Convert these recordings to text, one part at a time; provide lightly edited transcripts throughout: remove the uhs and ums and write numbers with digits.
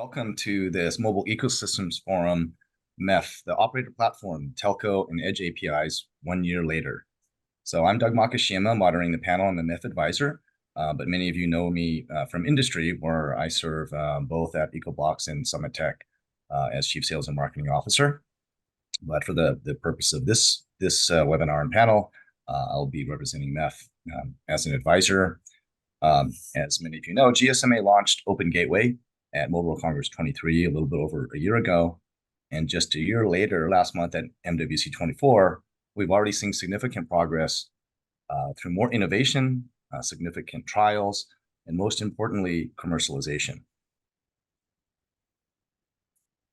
Welcome to this Mobile Ecosystems Forum, MEF, the operator platform, Telco and Edge APIs 1 year later. So I'm Doug Makishima, moderating the panel. I'm the MEF advisor, but many of you know me from industry, where I serve both at EcoBlocks and Summit Tech as Chief Sales and Marketing Officer. But for the purpose of this webinar and panel, I'll be representing MEF as an advisor. As many of you know, GSMA launched Open Gateway at Mobile World Congress 23 a little bit over a year ago. And just a year later, last month at MWC 24, we've already seen significant progress through more innovation, significant trials, and most importantly, commercialization.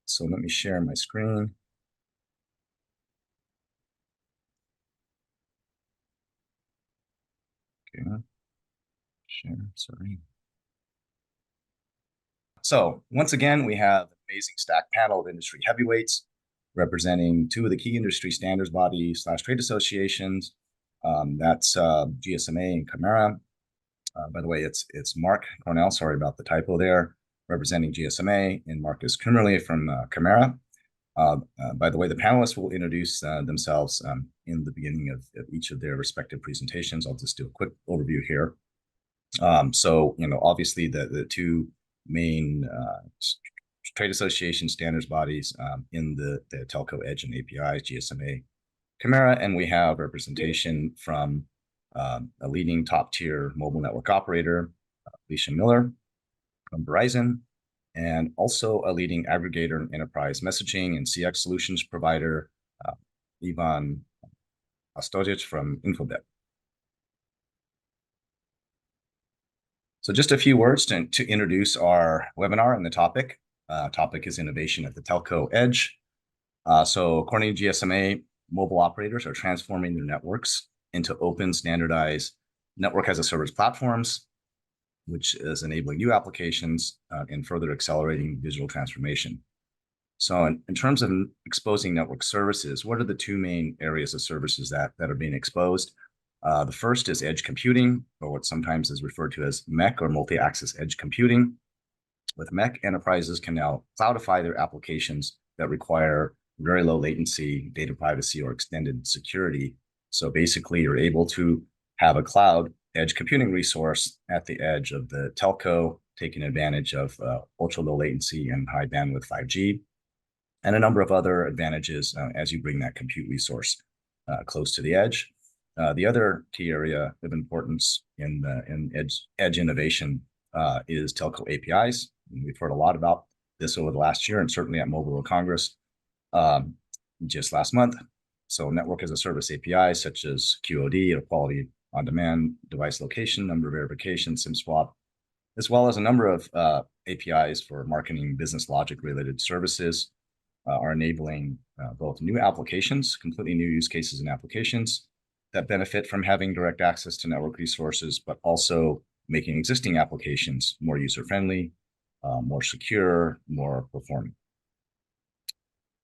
So let me share my screen. Okay, share, sorry. So once again, we have an amazing stacked panel of industry heavyweights representing two of the key industry standards bodies / trade associations. That's GSMA and CAMARA. By the way, it's Mark Cornall, sorry about the typo there, representing GSMA, and Markus Kuemmerle from CAMARA. By the way, the panelists will introduce themselves in the beginning of each of their respective presentations. I'll just do a quick overview here. So, obviously the two main trade association standards bodies in the Telco Edge and APIs, GSMA, CAMARA, and we have representation from a leading top-tier mobile network operator, Alicia from Verizon, and also a leading aggregator and enterprise messaging and CX solutions provider, Ostojić from Infobip. So just a few words to introduce our webinar and the topic. Topic is innovation at the Telco Edge. So according to GSMA, mobile operators are transforming their networks into open, standardized network as a service platforms, which is enabling new applications and further accelerating digital transformation. So in terms of exposing network services, what are the two main areas of services that are being exposed? The first is edge computing, or what sometimes is referred to as MEC, or multi-access edge computing. With MEC, enterprises can now cloudify their applications that require very low latency, data privacy, or extended security. So basically, you're able to have a cloud edge computing resource at the edge of the telco, taking advantage of ultra low latency and high bandwidth 5G, and a number of other advantages as you bring that compute resource close to the edge. The other key area of importance in edge innovation is telco APIs. And we've heard a lot about this over the last year, and certainly at Mobile World Congress just last month. So network as a service APIs such as QoD, or quality on demand, device location, number verification, SIM swap, as well as a number of APIs for marketing business logic related services are enabling both new applications, completely new use cases and applications that benefit from having direct access to network resources, but also making existing applications more user-friendly, more secure, more performant.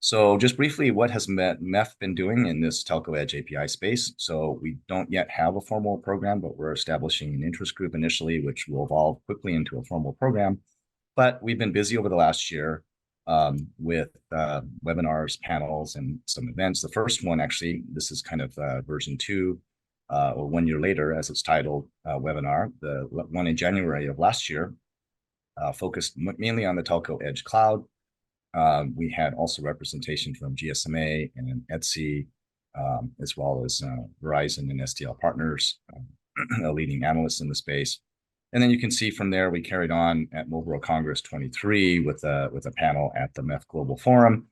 So just briefly, what has MEF been doing in this Telco Edge API space? So we don't yet have a formal program, but we're establishing an interest group initially, which will evolve quickly into a formal program. But we've been busy over the last year with webinars, panels, and some events. The first one, actually, this is kind of version 2, or 1 year later, as it's titled, webinar. The one in January of last year focused mainly on the Telco Edge Cloud. We had also representation from GSMA and Etsy, as well as Verizon and STL Partners, a leading analyst in the space. And then you can see from there, we carried on at Mobile World Congress 23 with a panel at the MEF Global Forum.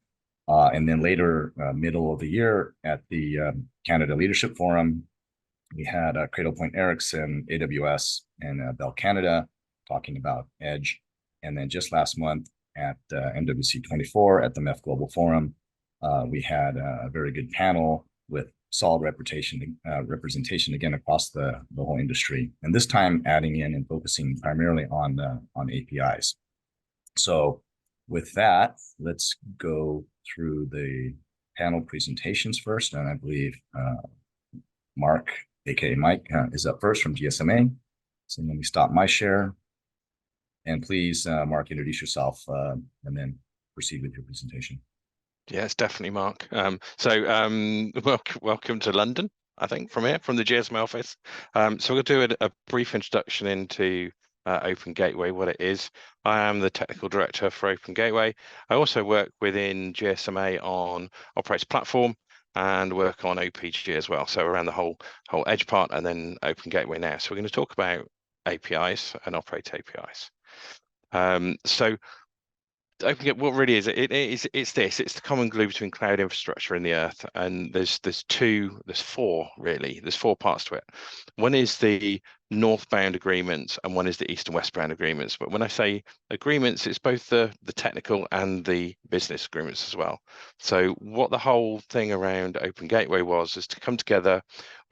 And then later, middle of the year at the Canada Leadership Forum, we had Cradlepoint Ericsson, AWS, and Bell Canada talking about Edge. And then just last month at MWC 24 at the MEF Global Forum, we had a very good panel with solid representation again across the whole industry, and this time adding in and focusing primarily on APIs. So with that, let's go through the panel presentations first, and I believe Mark, aka Mike, is up first from GSMA. So let me stop my share. And please, Mark, introduce yourself and then proceed with your presentation. Yes, definitely, Mark. Welcome to London, I think, from here, from the GSMA office. So we'll do a brief introduction into Open Gateway, what it is. I am the technical director for Open Gateway. I also work within GSMA on Operator Platform and work on OPG as well. So around the whole Edge part and then Open Gateway now. So we're going to talk about APIs and Operator APIs. So what really is it's the common glue between cloud infrastructure and the earth, and there's four parts to it. One is the northbound agreements and one is the east and westbound agreements. But when I say agreements, it's both the technical and the business agreements as well. So what the whole thing around Open Gateway is to come together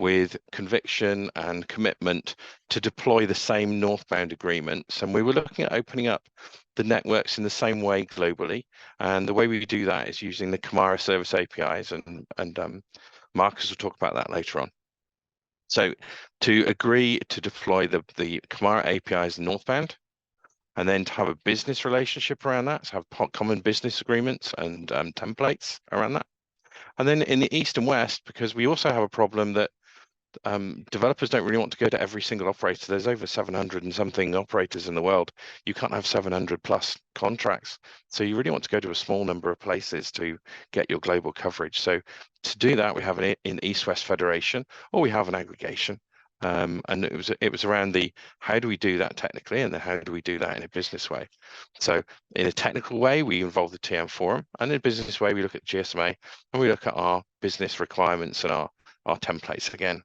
with conviction and commitment to deploy the same northbound agreements. And we were looking at opening up the networks in the same way globally, and the way we do that is using the CAMARA service APIs, and Markus will talk about that later on. So to agree to deploy the CAMARA APIs northbound, and then to have a business relationship around that, so have common business agreements and templates around that. And then in the east and west, because we also have a problem that developers don't really want to go to every single operator. There's over 700 and something operators in the world. You can't have 700 plus contracts. So you really want to go to a small number of places to get your global coverage. So to do that, we have an East-West Federation, or we have an aggregation. And it was around the how do we do that technically, and then how do we do that in a business way. So in a technical way, we involve the TM forum, and in a business way, we look at GSMA and we look at our business requirements and our templates again.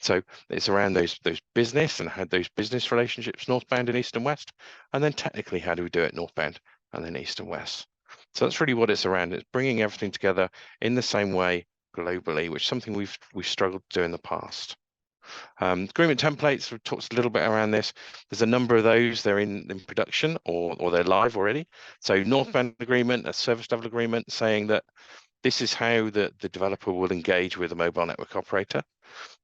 So it's around those business and how those business relationships northbound and east and west, and then technically how do we do it northbound and then east and west. So that's really what it's around. It's bringing everything together in the same way globally, which is something we've struggled to do in the past. Agreement templates, we've talked a little bit around this. There's a number of those. They're in production or they're live already. So northbound agreement, a service level agreement saying that this is how the developer will engage with a mobile network operator.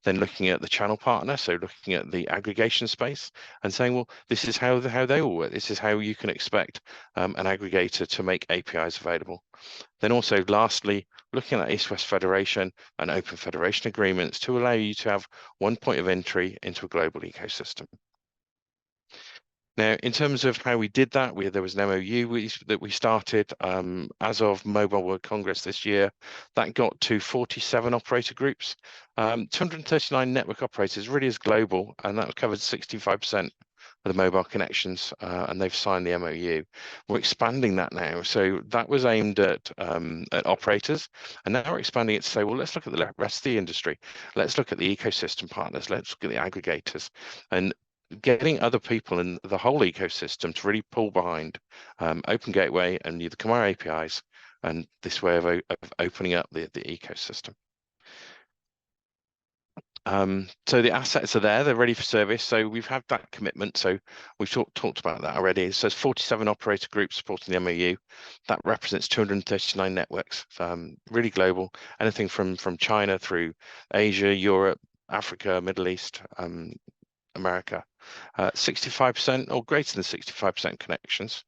Then looking at the channel partner, so looking at the aggregation space and saying, well, this is how they will work. This is how you can expect an aggregator to make APIs available. Then also, lastly, looking at East-West Federation and Open Federation agreements to allow you to have one point of entry into a global ecosystem. Now, in terms of how we did that, there was an MOU that we started as of Mobile World Congress this year. That got to 47 operator groups, 239 network operators, really is global, and that covered 65% of the mobile connections, and they've signed the MOU. We're expanding that now. So that was aimed at operators, and now we're expanding it to say, well, let's look at the rest of the industry. Let's look at the ecosystem partners. Let's look at the aggregators. And getting other people in the whole ecosystem to really pull behind Open Gateway and the CAMARA APIs and this way of opening up the ecosystem. So the assets are there, they're ready for service. So we've had that commitment. So we've talked about that already. So there's 47 operator groups supporting the MOU. That represents 239 networks, really global, anything from China through Asia, Europe, Africa, Middle East, America, 65% or greater than 65% connections.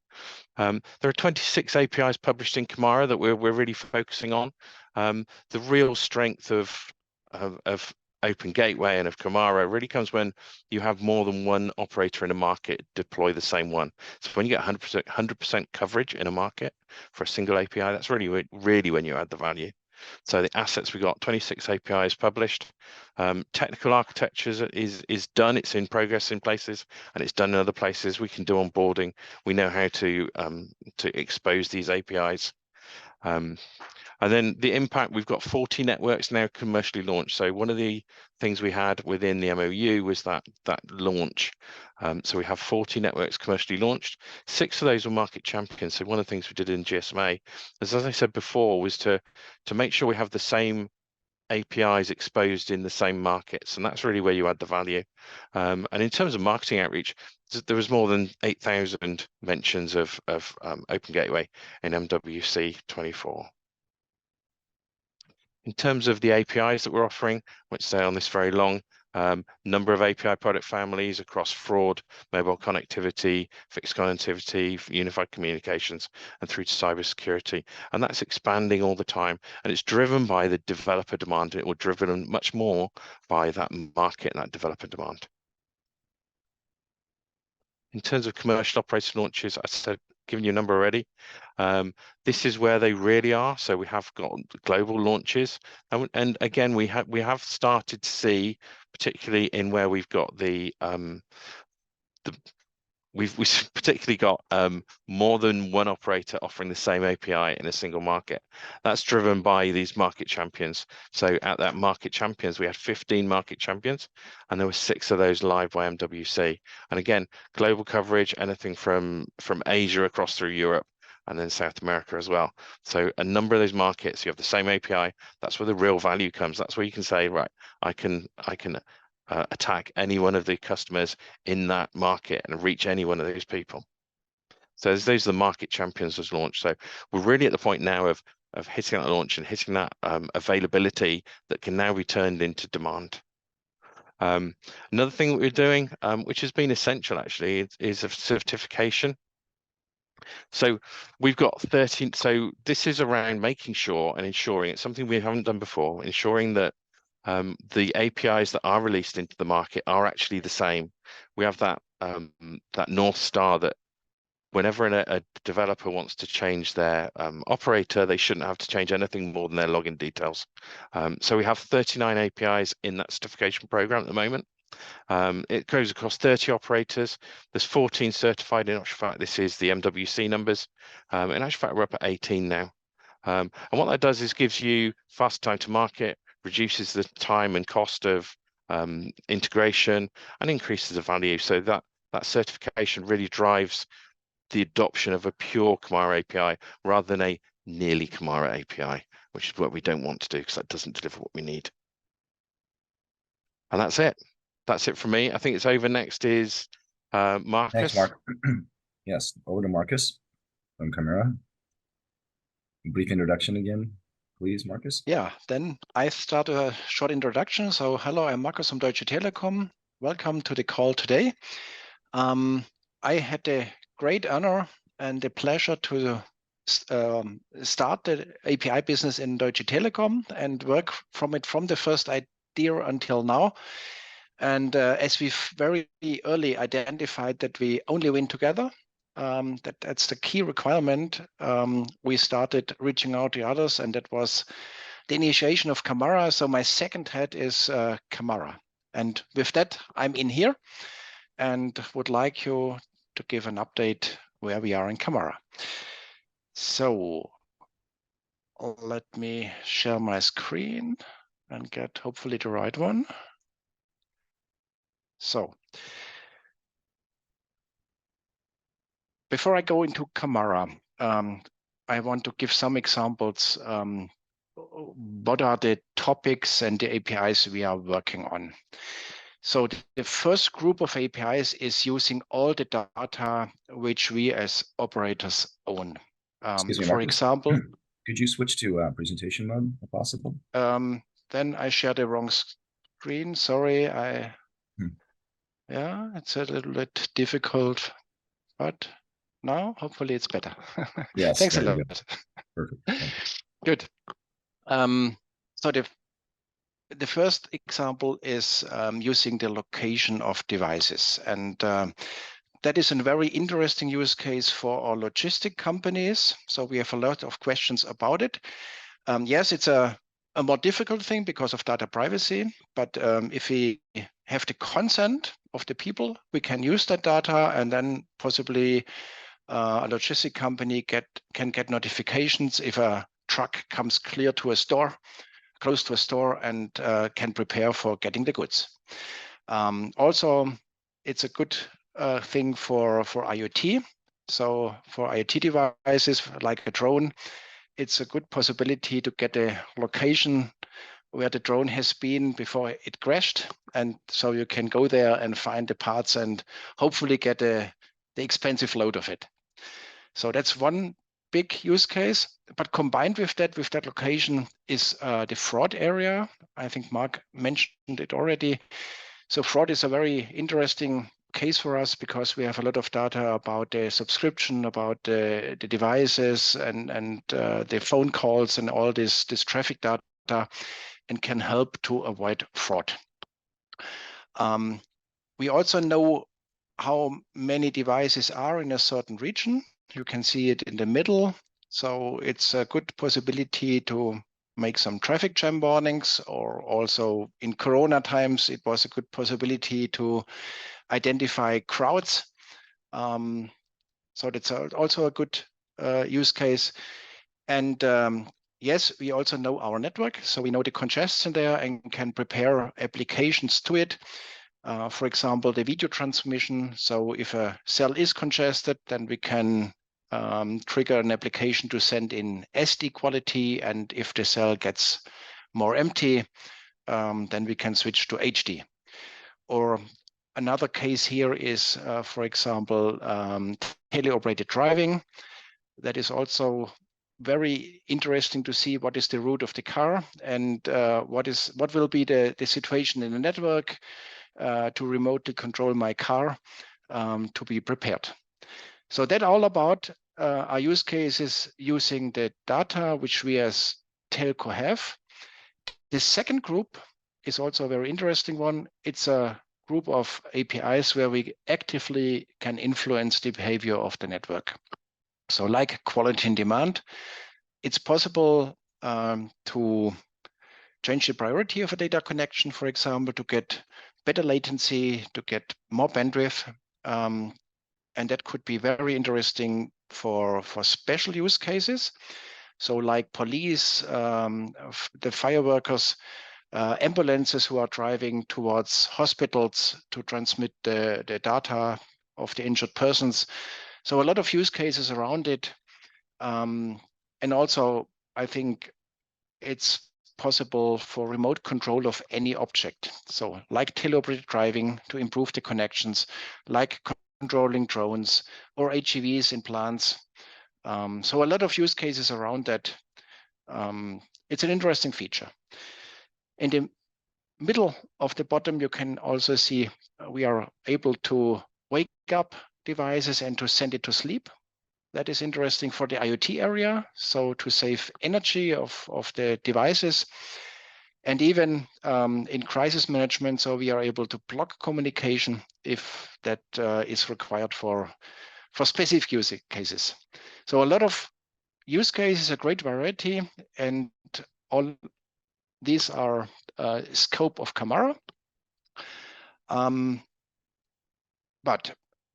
There are 26 APIs published in CAMARA that we're really focusing on. The real strength of Open Gateway and of CAMARA really comes when you have more than one operator in a market deploy the same one. So when you get 100% coverage in a market for a single API, that's really when you add the value. So the assets, we got 26 APIs published. Technical architecture is done. It's in progress in places, and it's done in other places. We can do onboarding. We know how to expose these APIs. And then the impact, we've got 40 networks now commercially launched. So one of the things we had within the MOU was that launch. So we have 40 networks commercially launched. 6 of those were market champions. So one of the things we did in GSMA, as I said before, was to make sure we have the same APIs exposed in the same markets, and that's really where you add the value. And in terms of marketing outreach, there was more than 8,000 mentions of Open Gateway in MWC 24. In terms of the APIs that we're offering, I won't stay on this very long. number of API product families across fraud, mobile connectivity, fixed connectivity, unified communications, and through to cybersecurity. And that's expanding all the time. And it's driven by the developer demand. It will driven much more by that market and that developer demand. In terms of commercial operator launches, I said, given you a number already. This is where they really are. So we have got global launches, and again, we have started to see, particularly in where we've got we've particularly got more than one operator offering the same API in a single market. That's driven by these market champions. So at that market champions, we had 15 market champions, and there were 6 of those live by MWC. And again, global coverage, anything from Asia across through Europe, and then South America as well. So a number of those markets, you have the same API. That's where the real value comes. That's where you can say, right, I can attack any one of the customers in that market and reach any one of those people. So those are the market champions as launched. So we're really at the point now of hitting that launch and hitting that availability that can now be turned into demand. Another thing that we're doing, which has been essential actually, is a certification. So we've got 13. So this is around making sure and ensuring, it's something we haven't done before, ensuring that the APIs that are released into the market are actually the same. We have that that North Star that whenever a developer wants to change their operator, they shouldn't have to change anything more than their login details. So we have 39 APIs in that certification program at the moment. It goes across 30 operators. There's 14 certified. In actual fact, this is the MWC numbers. In actual fact, we're up at 18 now. And what that does is gives you fast time to market, reduces the time and cost of integration, and increases the value. So that certification really drives the adoption of a pure CAMARA API rather than a nearly CAMARA API, which is what we don't want to do because that doesn't deliver what we need. And that's it. That's it from me. I think it's over. Next is Markus. Thanks, Mark. Yes, over to Markus from CAMARA. Brief introduction again, please, Markus. Yeah, then I start a short introduction. So hello, I'm Markus from Deutsche Telekom. Welcome to the call today. I had the great honor and the pleasure to start the API business in Deutsche Telekom and work from the first idea until now. And as we've very early identified that we only win together, that's the key requirement. We started reaching out to others, and that was the initiation of CAMARA. So my second head is CAMARA. And with that, I'm in here and would like you to give an update where we are in CAMARA. So let me share my screen and get hopefully the right one. So before I go into CAMARA, I want to give some examples. What are the topics and the APIs we are working on? So the first group of APIs is using all the data which we as operators own. Excuse me, for Markus. example, could you switch to presentation mode if possible? Then I share the wrong screen. Sorry, yeah, it's a little bit difficult, but now hopefully it's better. Yes, thanks a lot. Perfect. Good. So the first example is using the location of devices, and that is a very interesting use case for our logistic companies. So we have a lot of questions about it. Yes, it's a more difficult thing because of data privacy, but if we have the consent of the people, we can use that data, and then possibly a logistic company can get notifications if a truck comes close to a store, and can prepare for getting the goods. Also, it's a good thing for IoT. So for IoT devices like a drone, it's a good possibility to get a location where the drone has been before it crashed. And so you can go there and find the parts and hopefully get the expensive load of it. So that's one big use case. But combined with that location is the fraud area. I think Mark mentioned it already. So fraud is a very interesting case for us because we have a lot of data about the subscription, about the devices and the phone calls and all this traffic data, and can help to avoid fraud. We also know how many devices are in a certain region. You can see it in the middle. So it's a good possibility to make some traffic jam warnings, or also in Corona times, it was a good possibility to identify crowds. So that's also a good use case. And yes, we also know our network. So we know the congestion there and can prepare applications to it. For example, the video transmission. So if a cell is congested, then we can trigger an application to send in SD quality. And if the cell gets more empty, then we can switch to HD. Or another case here is, for example, teleoperated driving. That is also very interesting to see what is the route of the car and what will be the situation in the network to remotely control my car to be prepared. So that all about our use cases using the data which we as telco have. The second group is also a very interesting one. It's a group of APIs where we actively can influence the behavior of the network. So like quality and demand, it's possible to change the priority of a data connection, for example, to get better latency, to get more bandwidth. And that could be very interesting for special use cases. So like police, the fire workers, ambulances who are driving towards hospitals to transmit the data of the injured persons. So a lot of use cases around it. And also, I think it's possible for remote control of any object. So like teleoperated driving to improve the connections, like controlling drones or HEVs in plants. So a lot of use cases around that. It's an interesting feature. In the middle of the bottom, you can also see we are able to wake up devices and to send it to sleep. That is interesting for the IoT area, so to save energy of the devices. And even in crisis management, so we are able to block communication if that is required for specific use cases. So a lot of use cases, a great variety, and all these are scope of CAMARA. But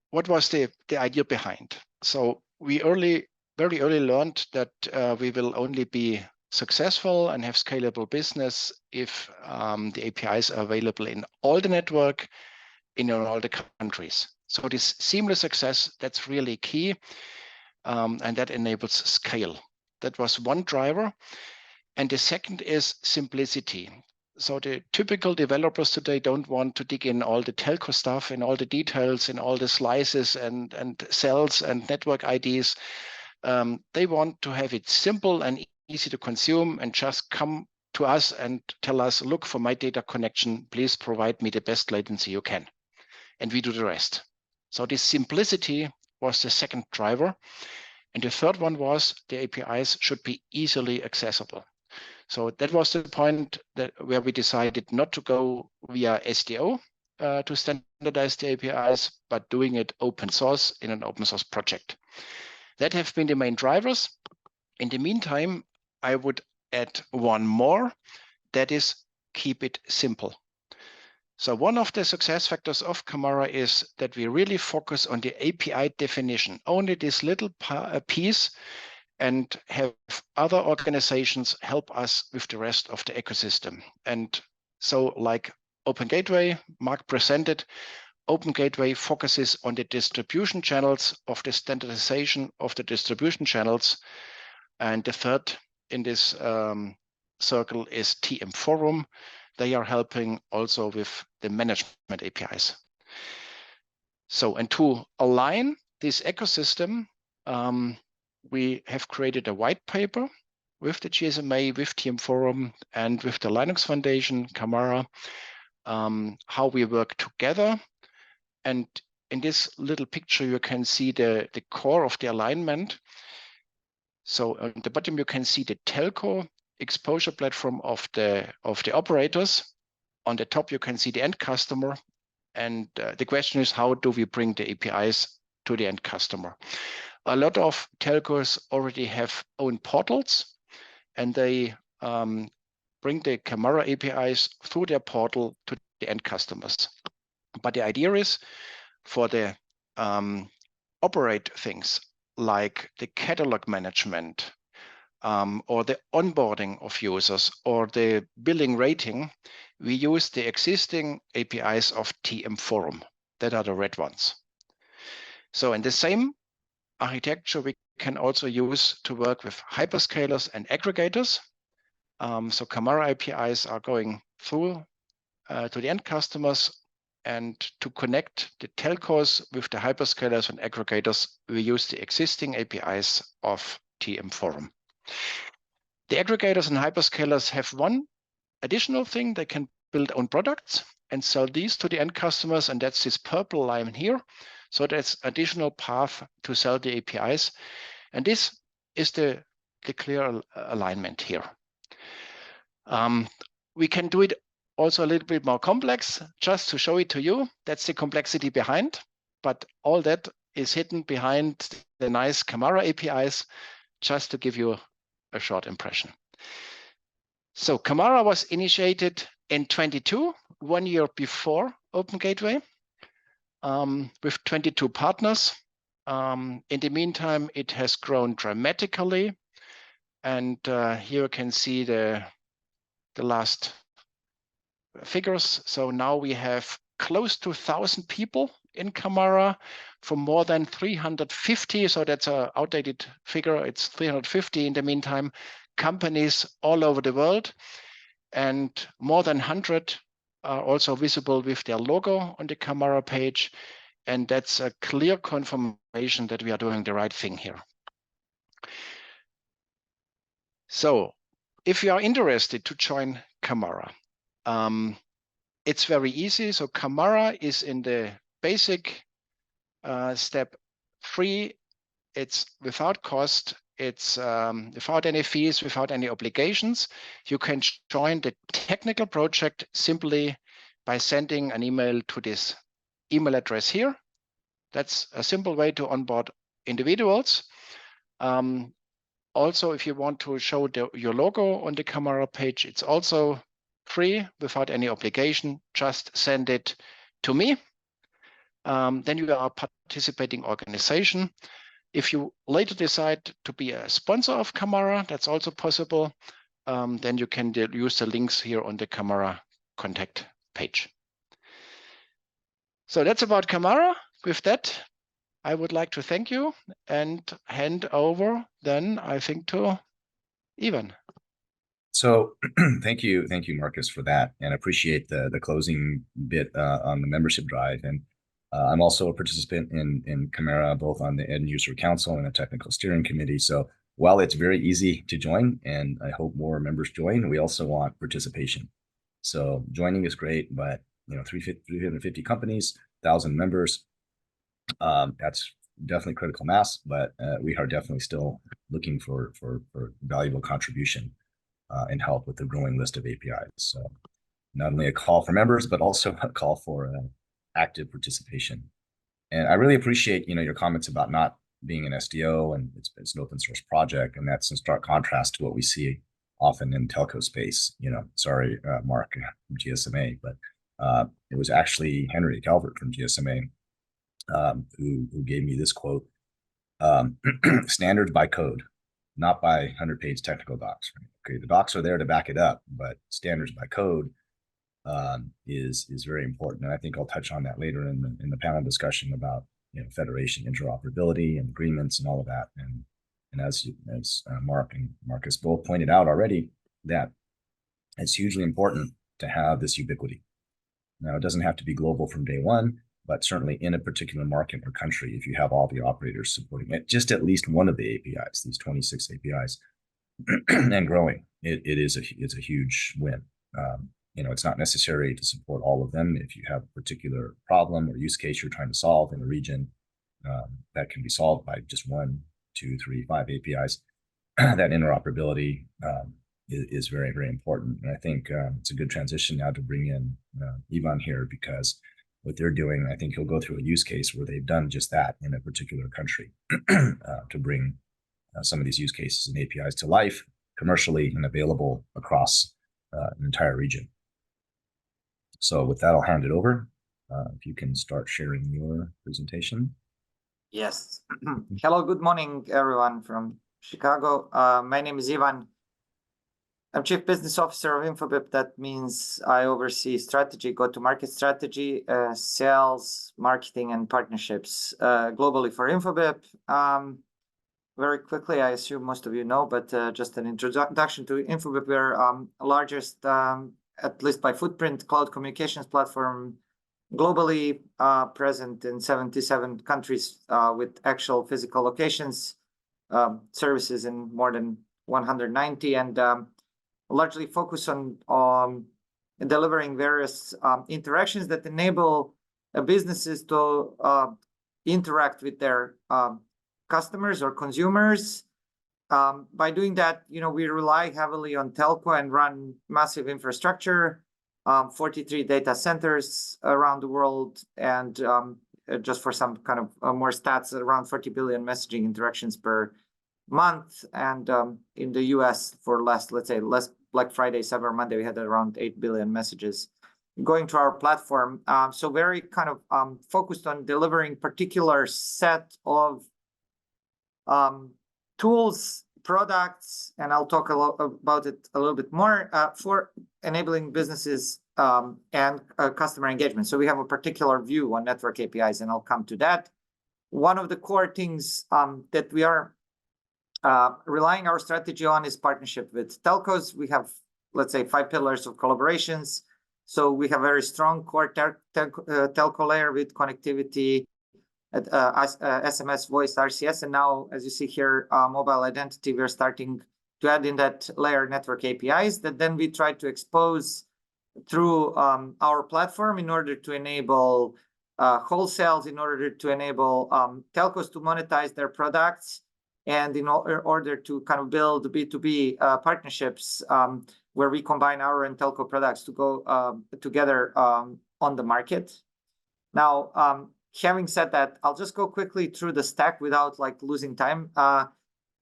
what was the idea behind? So we very early learned that we will only be successful and have scalable business if the APIs are available in all the network, in all the countries. So this seamless success, that's really key, and that enables scale. That was one driver. And the second is simplicity. So the typical developers today don't want to dig in all the telco stuff and all the details and all the slices and cells and network IDs. They want to have it simple and easy to consume and just come to us and tell us, look, for my data connection, please provide me the best latency you can. And we do the rest. So this simplicity was the second driver. And the third one was the APIs should be easily accessible. So that was the point where we decided not to go via SDO to standardize the APIs, but doing it open source in an open source project. That have been the main drivers. In the meantime, I would add one more, that is keep it simple. So one of the success factors of CAMARA is that we really focus on the API definition, only this little piece, and have other organizations help us with the rest of the ecosystem. And so like Open Gateway, Mark presented, Open Gateway focuses on the distribution channels of the standardization of the distribution channels. And the third in this circle is TM Forum. They are helping also with the management APIs. So, and to align this ecosystem, we have created a white paper with the GSMA, with TM Forum, and with the Linux Foundation, CAMARA, how we work together. And in this little picture, you can see the core of the alignment. So on the bottom, you can see the telco exposure platform of the operators. On the top, you can see the end customer. And the question is, how do we bring the APIs to the end customer? A lot of telcos already have own portals, and they bring the CAMARA APIs through their portal to the end customers. But the idea is for the operate things like the catalog management or the onboarding of users or the billing rating, we use the existing APIs of TM Forum. That are the red ones. So in the same architecture, we can also use to work with hyperscalers and aggregators. So CAMARA APIs are going through to the end customers, and to connect the telcos with the hyperscalers and aggregators, we use the existing APIs of TM Forum. The aggregators and hyperscalers have one additional thing. They can build own products and sell these to the end customers, and that's this purple line here. So that's additional path to sell the APIs. And this is the clear alignment here. We can do it also a little bit more complex, just to show it to you. That's the complexity behind, but all that is hidden behind the nice CAMARA APIs, just to give you a short impression. So CAMARA was initiated in 22, 1 year before Open Gateway, with 22 partners. In the meantime, it has grown dramatically. And here you can see the last figures. So now we have close to 1,000 people in CAMARA from more than 350. So that's an outdated figure. It's 350 in the meantime, companies all over the world. And more than 100 are also visible with their logo on the CAMARA page. And that's a clear confirmation that we are doing the right thing here. So if you are interested to join CAMARA, it's very easy. So CAMARA is in the basic step free. It's without cost. It's without any fees, without any obligations. You can join the technical project simply by sending an email to this email address here. That's a simple way to onboard individuals. Also, if you want to show your logo on the CAMARA page, it's also free without any obligation. Just send it to me. Then you are a participating organization. If you later decide to be a sponsor of CAMARA, that's also possible. Then you can use the links here on the CAMARA contact page. So that's about CAMARA. With that, I would like to thank you and hand over then, I think, to Ivan. So thank you, Markus, for that, and appreciate the closing bit on the membership drive. And I'm also a participant in CAMARA, both on the End User Council and the Technical Steering Committee. So while it's very easy to join, and I hope more members join, we also want participation. So joining is great, but 350 companies, 1,000 members, that's definitely critical mass, but we are definitely still looking for valuable contribution and help with the growing list of APIs. So not only a call for members, but also a call for active participation. And I really appreciate your comments about not being an SDO, and it's an open source project, and that's in stark contrast to what we see often in telco space. Sorry, Mark from GSMA, but it was actually Henry Calvert from GSMA who gave me this quote: standards by code, not by 100-page technical docs. Right? Okay, the docs are there to back it up, but standards by code is very important. And I think I'll touch on that later in the panel discussion about federation interoperability and agreements and all of that. And as Mark and Markus both pointed out already, that it's hugely important to have this ubiquity. Now, it doesn't have to be global from day one, but certainly in a particular market or country, if you have all the operators supporting it, just at least one of the APIs, these 26 APIs, and growing, it's a huge win. It's not necessary to support all of them. If you have a particular problem or use case you're trying to solve in a region, that can be solved by just 1, 2, 3, 5 APIs. That interoperability is very, very important. And I think it's a good transition now to bring in Ivan here, because what they're doing, I think he'll go through a use case where they've done just that in a particular country to bring some of these use cases and APIs to life commercially and available across an entire region. So with that, I'll hand it over. If you can start sharing your presentation. Yes. Hello, good morning, everyone from Chicago. My name is Ivan. I'm Chief Business Officer of Infobip. That means I oversee strategy, go-to-market strategy, sales, marketing, and partnerships globally for Infobip. Very quickly, I assume most of you know, but just an introduction to Infobip. We're largest, at least by footprint, cloud communications platform globally, present in 77 countries with actual physical locations, services in more than 190, and largely focus on delivering various interactions that enable businesses to interact with their customers or consumers. By doing that, we rely heavily on telco and run massive infrastructure, 43 data centers around the world, and just for some kind of more stats, around 40 billion messaging interactions per month. And in the US, for less Black Friday, Cyber Monday, we had around 8 billion messages going to our platform. So very kind of focused on delivering particular set of tools, products, and I'll talk about it a little bit more for enabling businesses and customer engagement. So we have a particular view on network APIs, and I'll come to that. One of the core things that we are relying our strategy on is partnership with telcos. We have, let's say, 5 pillars of collaborations. So we have a very strong core telco layer with connectivity, SMS, voice, RCS, and now, as you see here, mobile identity. We're starting to add in that layer network APIs that then we try to expose through our platform in order to enable wholesales, in order to enable telcos to monetize their products, and in order to kind of build B2B partnerships where we combine our and telco products to go together on the market. Now, having said that, I'll just go quickly through the stack without losing time.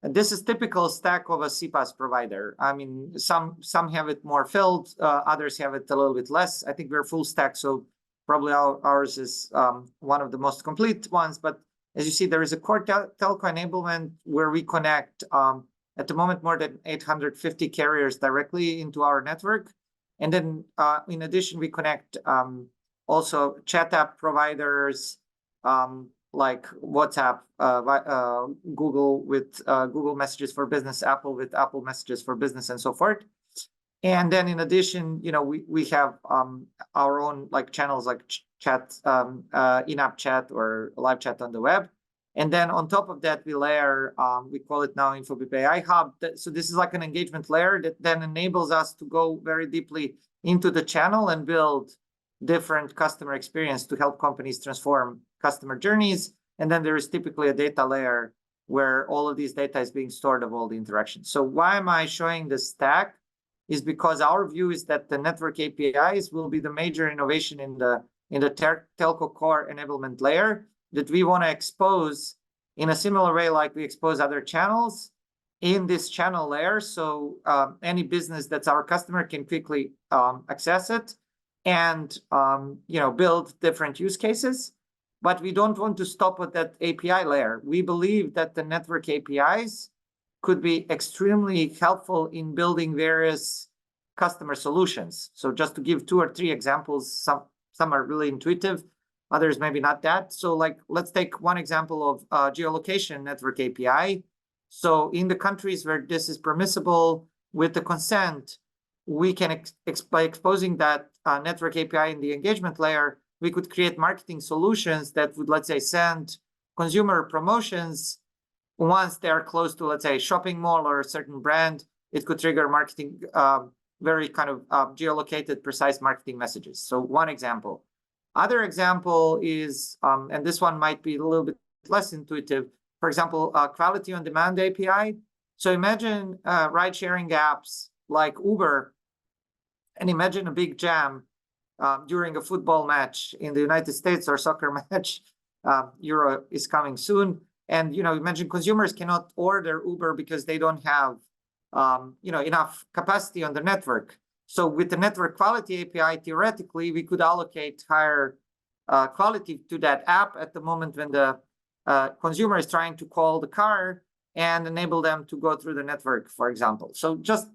This is typical stack of a CPaaS provider. I mean, some have it more filled, others have it a little bit less. I think we're full stack, so probably ours is one of the most complete ones. But as you see, there is a core telco enablement where we connect at the moment more than 850 carriers directly into our network. And then in addition, we connect also chat app providers like WhatsApp, Google with Google Messages for Business, Apple with Apple Messages for Business, and so forth. And then in addition, we have our own channels like chat, in-app chat or live chat on the web. And then on top of that, we layer, we call it now Infobip AI Hub. So this is like an engagement layer that then enables us to go very deeply into the channel and build different customer experience to help companies transform customer journeys. And then there is typically a data layer where all of these data is being stored of all the interactions. So why am I showing the stack? Is because our view is that the network APIs will be the major innovation in the telco core enablement layer that we want to expose in a similar way like we expose other channels in this channel layer. So any business that's our customer can quickly access it and build different use cases. But we don't want to stop at that API layer. We believe that the network APIs could be extremely helpful in building various customer solutions. So just to give 2 or 3 examples, some are really intuitive, others maybe not that. So let's take one example of geolocation network API. So in the countries where this is permissible with the consent, we can, by exposing that network API in the engagement layer, we could create marketing solutions that would, let's say, send consumer promotions once they are close to, let's say, a shopping mall or a certain brand. It could trigger marketing very kind of geolocated, precise marketing messages. So one example. Other example is, and this one might be a little bit less intuitive, for example, quality on demand API. So imagine ride-sharing apps like Uber, and imagine a big jam during a football match in the United States or soccer match. Euro is coming soon. And, imagine consumers cannot order Uber because they don't have, enough capacity on the network. So with the network quality API, theoretically, we could allocate higher quality to that app at the moment when the consumer is trying to call the car and enable them to go through the network, for example. So just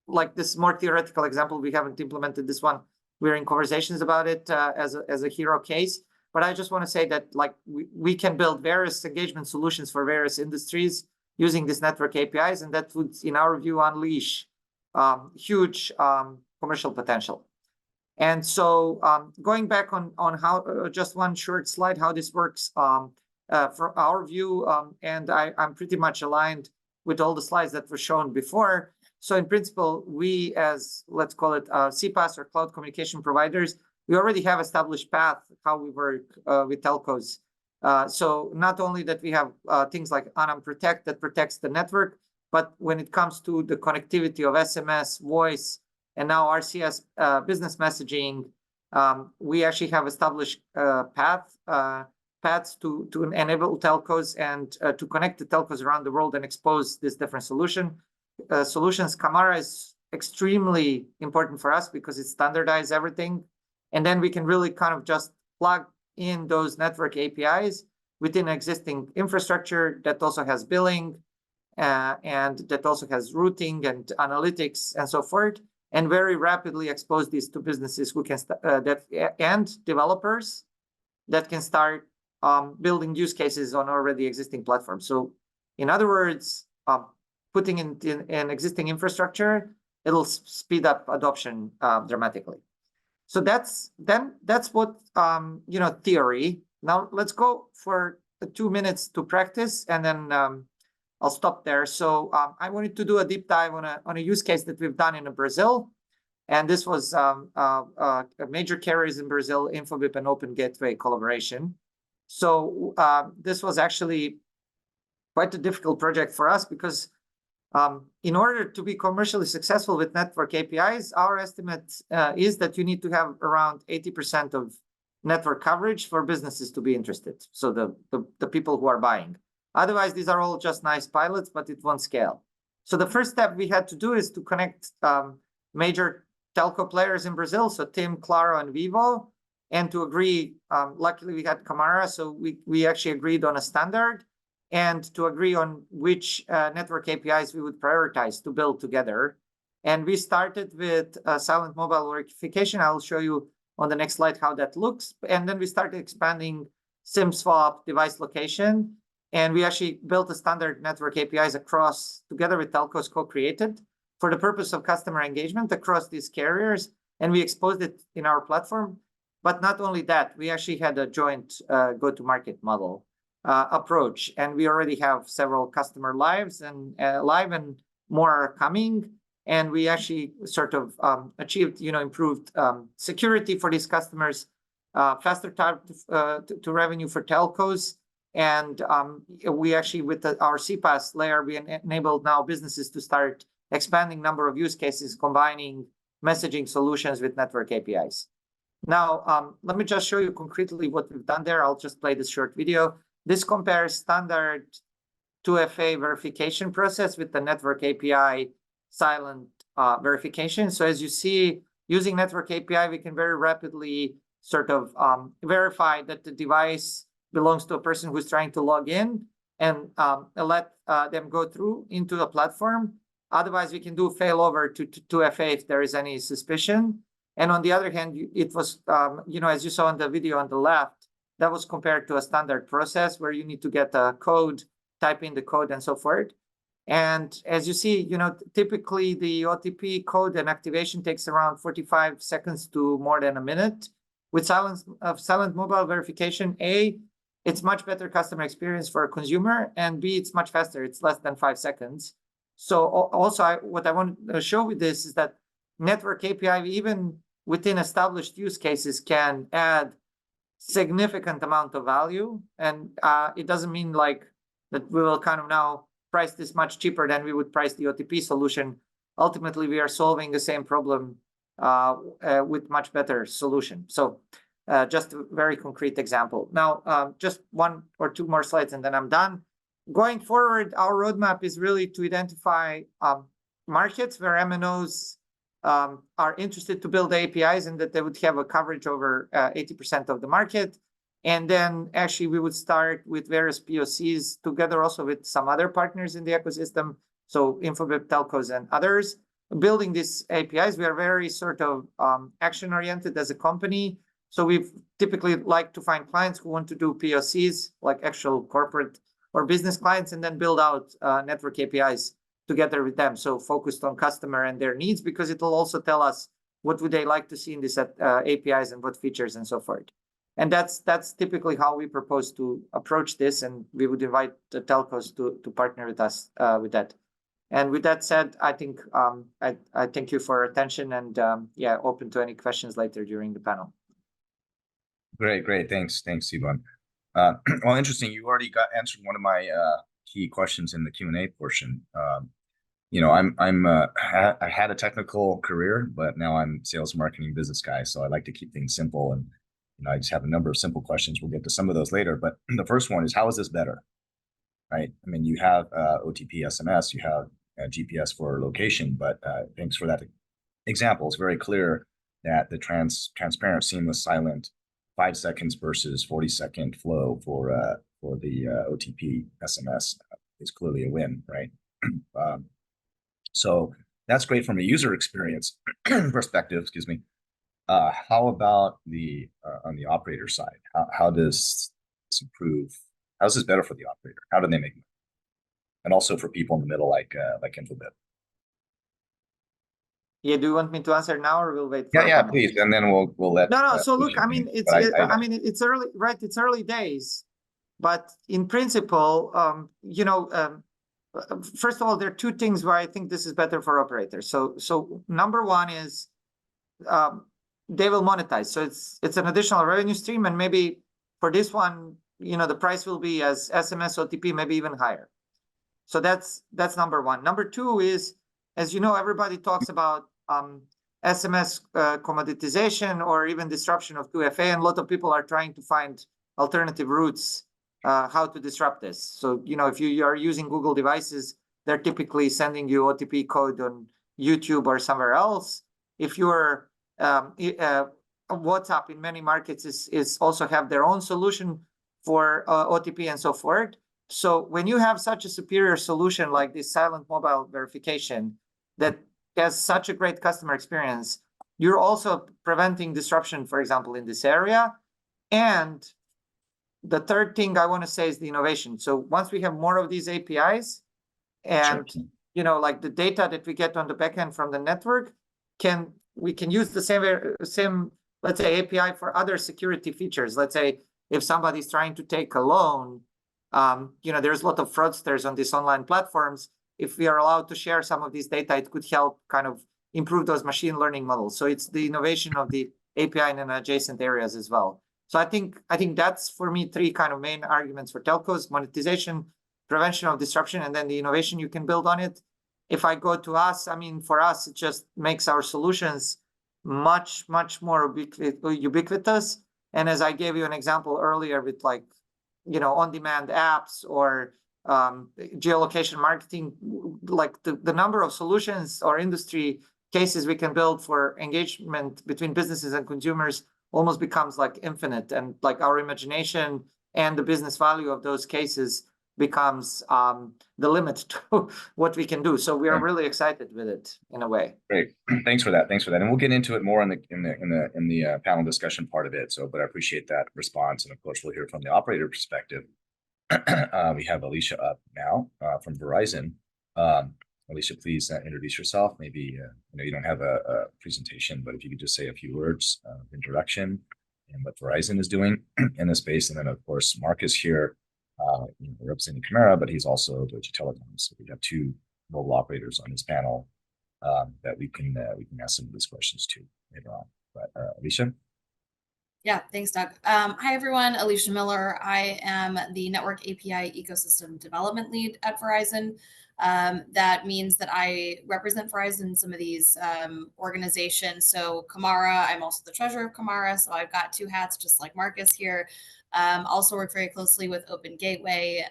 like this more theoretical example, we haven't implemented this one. We're in conversations about it as a hero case. But I just want to say that we can build various engagement solutions for various industries using these network APIs, and that would, in our view, unleash huge commercial potential. And so going back on how, just one short slide, how this works from our view, and I'm pretty much aligned with all the slides that were shown before. So in principle, we as, let's call it CPaaS or cloud communication providers, we already have established path how we work with telcos. So not only that we have things like Anam Protect that protects the network, but when it comes to the connectivity of SMS, voice, and now RCS business messaging, we actually have established paths to enable telcos and to connect the telcos around the world and expose this different solutions. CAMARA is extremely important for us because it standardizes everything. And then we can really kind of just plug in those network APIs within existing infrastructure that also has billing and that also has routing and analytics and so forth, and very rapidly expose these to businesses who can and developers that can start building use cases on already existing platforms. So in other words, putting in existing infrastructure, it'll speed up adoption dramatically. So that's what theory. Now let's go for 2 minutes to practice, and then I'll stop there. So I wanted to do a deep dive on a use case that we've done in Brazil, and this was a major carriers in Brazil, Infobip and Open Gateway collaboration. So this was actually quite a difficult project for us because in order to be commercially successful with network APIs, our estimate is that you need to have around 80% of network coverage for businesses to be interested. So the people who are buying. Otherwise, these are all just nice pilots, but it won't scale. So the first step we had to do is to connect major telco players in Brazil, so TIM, Claro, and Vivo, and to agree. Luckily, we had CAMARA, so we actually agreed on a standard, and to agree on which network APIs we would prioritize to build together. And we started with silent mobile verification. I'll show you on the next slide how that looks. And then we started expanding SIM swap, device location, and we actually built a standard network APIs across, together with telcos co-created, for the purpose of customer engagement across these carriers, and we exposed it in our platform. But not only that, we actually had a joint go-to-market model approach, and we already have several customer live and more are coming, and we actually sort of achieved improved security for these customers, faster time to revenue for telcos, and we actually with our CPaaS layer we enabled now businesses to start expanding number of use cases, combining messaging solutions with network APIs. Now let me just show you concretely what we've done there. I'll just play this short video. This compares standard 2FA verification process with the network API silent verification. So as you see, using network API, we can very rapidly sort of verify that the device belongs to a person who's trying to log in and let them go through into the platform. Otherwise, we can do failover to 2FA if there is any suspicion. And on the other hand, it was, as you saw in the video on the left, that was compared to a standard process where you need to get a code, type in the code and so forth. And as you see, typically the OTP code and activation takes around 45 seconds to more than a minute. With silent mobile verification, A, it's much better customer experience for a consumer, and B, it's much faster. It's less than 5 seconds. So also what I want to show with this is that network API, even within established use cases, can add significant amount of value. And it doesn't mean like that we will kind of now price this much cheaper than we would price the OTP solution. Ultimately, we are solving the same problem with much better solution. So just a very concrete example. Now, just 1 or 2 more slides and then I'm done. Going forward, our roadmap is really to identify markets where MNOs are interested to build APIs and that they would have a coverage over 80% of the market. And then actually we would start with various POCs together also with some other partners in the ecosystem. So Infobip, telcos, and others. Building these APIs, we are very sort of action-oriented as a company. So we've typically like to find clients who want to do POCs, like actual corporate or business clients, and then build out network APIs together with them. So focused on customer and their needs, because it will also tell us what would they like to see in these APIs and what features and so forth. And that's typically how we propose to approach this. And we would invite the telcos to partner with us with that. And with that said, I think I thank you for your attention and yeah, open to any questions later during the panel. Great. Thanks, Ivan. Well, interesting. You already answered one of my key questions in the Q&A portion. You know, I had a technical career, but now I'm sales, marketing, business guy. So I like to keep things simple, and you know, I just have a number of simple questions. We'll get to some of those later. But the first one is, how is this better? Right? I mean, you have OTP SMS, you have GPS for location, but thanks for that example. It's very clear that the transparent, seamless, silent 5 seconds versus 40-second flow for the OTP SMS is clearly a win, right? So that's great from a user experience perspective. Excuse me. How about the on the operator side? How does this improve? How is this better for the operator? How do they make money? And also for people in the middle, like Infobip. Yeah, do you want me to answer now, or we'll wait? For yeah, please, and then we'll let. No. So look, I mean, it's early, right? It's early days, but in principle, you know, first of all, there are 2 things where I think this is better for operators. So number 1 is they will monetize. So it's an additional revenue stream, and maybe for this one, you know, the price will be as SMS, OTP, maybe even higher. So that's number 1. Number 2 is, as you know, everybody talks about SMS commoditization or even disruption of 2FA, and a lot of people are trying to find alternative routes how to disrupt this. So, you know, if you are using Google devices, they're typically sending you OTP code on YouTube or somewhere else. If you're WhatsApp in many markets is also have their own solution for OTP and so forth. So when you have such a superior solution like this silent mobile verification that has such a great customer experience, you're also preventing disruption, for example, in this area. And the third thing I want to say is the innovation. So once we have more of these APIs and, you know, like the data that we get on the backend from the network, we can use the same, let's say, API for other security features. Let's say if somebody's trying to take a loan, you know, there's a lot of fraudsters on these online platforms. If we are allowed to share some of this data, it could help kind of improve those machine learning models. So it's the innovation of the API in adjacent areas as well. So I think that's, for me, 3 kind of main arguments for telcos: monetization, prevention of disruption, and then the innovation you can build on it. If I go to us, I mean, for us, it just makes our solutions much more ubiquitous. And as I gave you an example earlier with, like, you know, on-demand apps or geolocation marketing, like the number of solutions or industry cases we can build for engagement between businesses and consumers almost becomes like infinite, and like our imagination and the business value of those cases becomes the limit to what we can do. So we are really excited with it in a way. Great, thanks for that. And we'll get into it more in the panel discussion part of it. So, but I appreciate that response, and of course we'll hear from the operator perspective. We have Alicia up now from Verizon. Alicia, please introduce yourself. Maybe I know you don't have a presentation, but if you could just say a few words of introduction and what Verizon is doing in this space. And then, of course, Markus here, you know, representing CAMARA, but he's also Deutsche Telekom. So we have 2 mobile operators on this panel. that we can ask some of these questions to later on. But Alicia? Yeah, thanks, Doug. Hi, everyone. Alicia Miller. I am the Network API Ecosystem Development Lead at Verizon. That means that I represent Verizon in some of these organizations. So CAMARA, I'm also the treasurer of CAMARA, so I've got two hats, just like Markus here. Also work very closely with Open Gateway,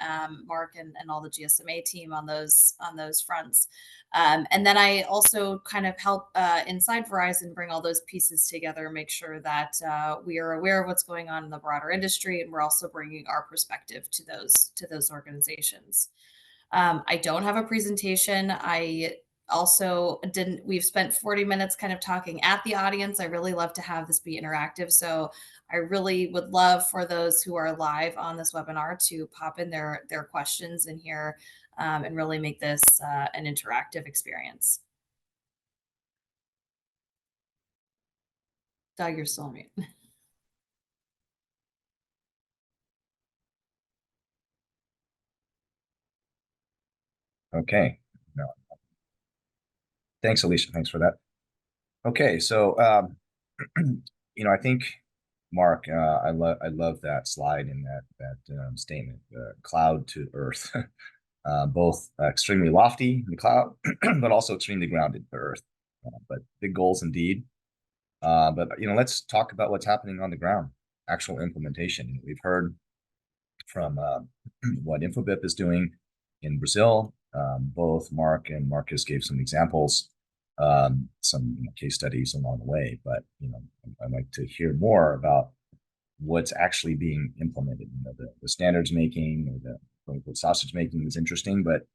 Mark and all the GSMA team on those fronts. And then I also kind of help inside Verizon bring all those pieces together, make sure that we are aware of what's going on in the broader industry, and we're also bringing our perspective to those organizations. I don't have a presentation. I also didn't. We've spent 40 minutes kind of talking at the audience. I really love to have this be interactive, so I really would love for those who are live on this webinar to pop in their questions in here and really make this an interactive experience. Doug, you're still on mute. Okay. No. Thanks, Alicia. Thanks for that. Okay, so I think Mark, I love that slide and that statement, cloud to earth, both extremely lofty in the cloud, but also extremely grounded to earth. But big goals indeed. But let's talk about what's happening on the ground, actual implementation. We've heard from what Infobip is doing in Brazil. Both Mark and Markus gave some examples, some case studies along the way. But I'd like to hear more about what's actually being implemented. The standards making or the quote-unquote sausage making is interesting, but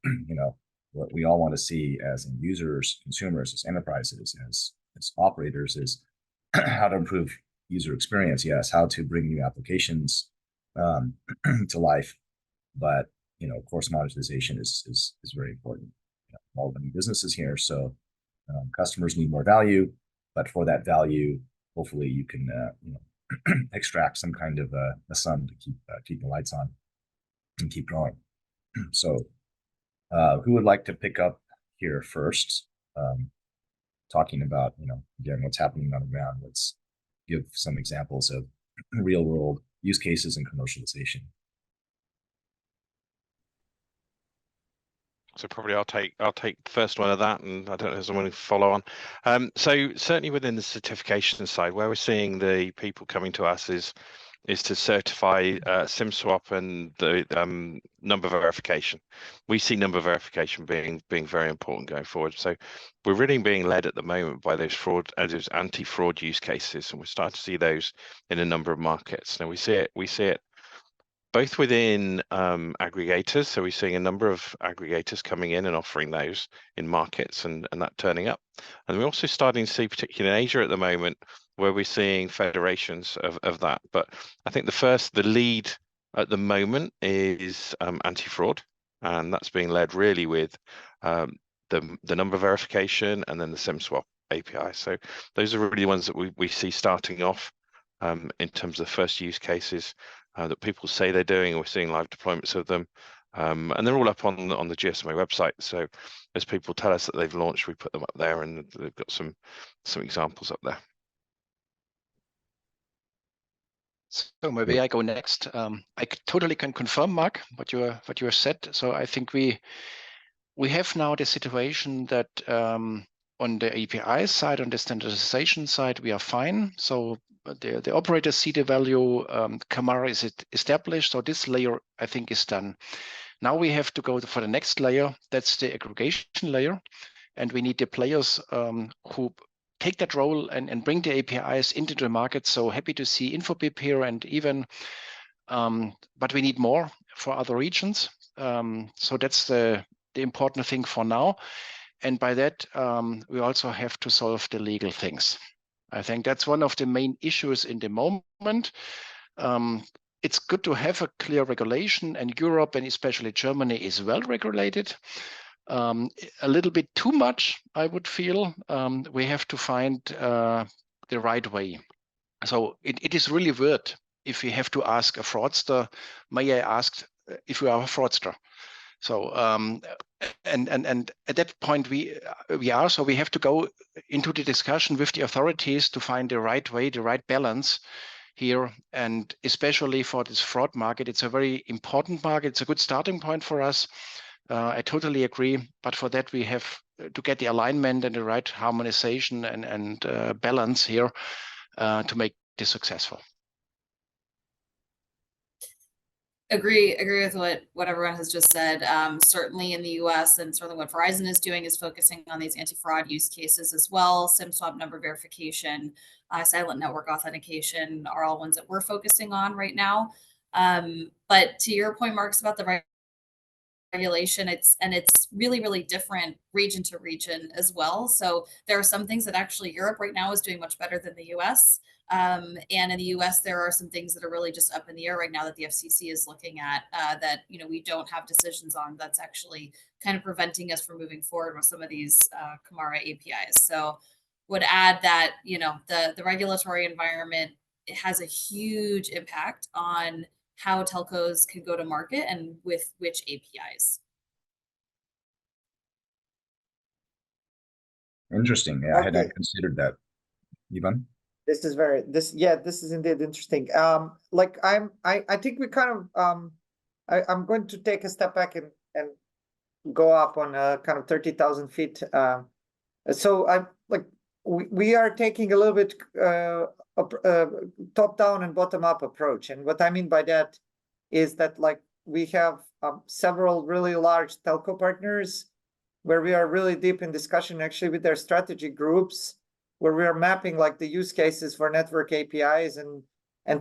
what we all want to see as end users, consumers, as enterprises, as operators is how to improve user experience. Yes, how to bring new applications to life, but of course, monetization is very important. All the new businesses here, so customers need more value, but for that value, hopefully you can extract some kind of a sun to keep the lights on and keep growing. So, who would like to pick up here first? Talking about again what's happening on the ground. Let's give some examples of real world use cases and commercialization. So probably I'll take the first one of that, and I don't know if someone will follow on. So certainly within the certification side, where we're seeing the people coming to us is to certify SIM swap and the number verification. We see number verification being very important going forward. So we're really being led at the moment by those anti-fraud use cases, and we're starting to see those in a number of markets. Now we see it both within aggregators, so we're seeing a number of aggregators coming in and offering those in markets and that turning up. And we're also starting to see, particularly in Asia at the moment, where we're seeing federations of that. But I think the lead at the moment is anti-fraud, and that's being led really with the number verification and then the SIM swap API. So those are really the ones that we see starting off in terms of the first use cases that people say they're doing, and we're seeing live deployments of them. And they're all up on the GSMA website. So as people tell us that they've launched, we put them up there, and they've got some examples up there. So maybe I go next. I totally can confirm, Mark, what you said. So I think we have now the situation that on the API side, on the standardization side, we are fine. So the operators see the value. CAMARA is established. So this layer, I think, is done. Now we have to go for the next layer. That's the aggregation layer. And we need the players who take that role and bring the APIs into the market. So happy to see Infobip here, and even, but we need more for other regions. So that's the important thing for now. And by that, we also have to solve the legal things. I think that's one of the main issues in the moment. It's good to have a clear regulation, and Europe and especially Germany is well regulated. A little bit too much, I would feel. We have to find the right way. So it is really weird if we have to ask a fraudster, may I ask if you are a fraudster? So and at that point we are, so we have to go into the discussion with the authorities to find the right way, the right balance here. And especially for this fraud market, it's a very important market. It's a good starting point for us. I totally agree. But for that, we have to get the alignment and the right harmonization and balance here to make this successful. Agree with what everyone has just said. Certainly in the US, and certainly what Verizon is doing is focusing on these anti-fraud use cases as well. SIM swap number verification, silent network authentication are all ones that we're focusing on right now. But to your point, Markus, about the regulation, it's really, really different region to region as well. So there are some things that actually Europe right now is doing much better than the US. And in the US, there are some things that are really just up in the air right now that the FCC is looking at that, you know, we don't have decisions on, that's actually kind of preventing us from moving forward with some of these CAMARA APIs. So would add that, you know, the regulatory environment, it has a huge impact on how telcos can go to market and with which APIs. Interesting. Yeah, I had not considered that. Ivan? This is indeed interesting. Like I think we kind of I'm going to take a step back and go up on kind of 30,000 feet. So I'm like we are taking a little bit top down and bottom up approach, and what I mean by that is that like we have several really large telco partners where we are really deep in discussion actually with their strategy groups, where we are mapping like the use cases for network APIs and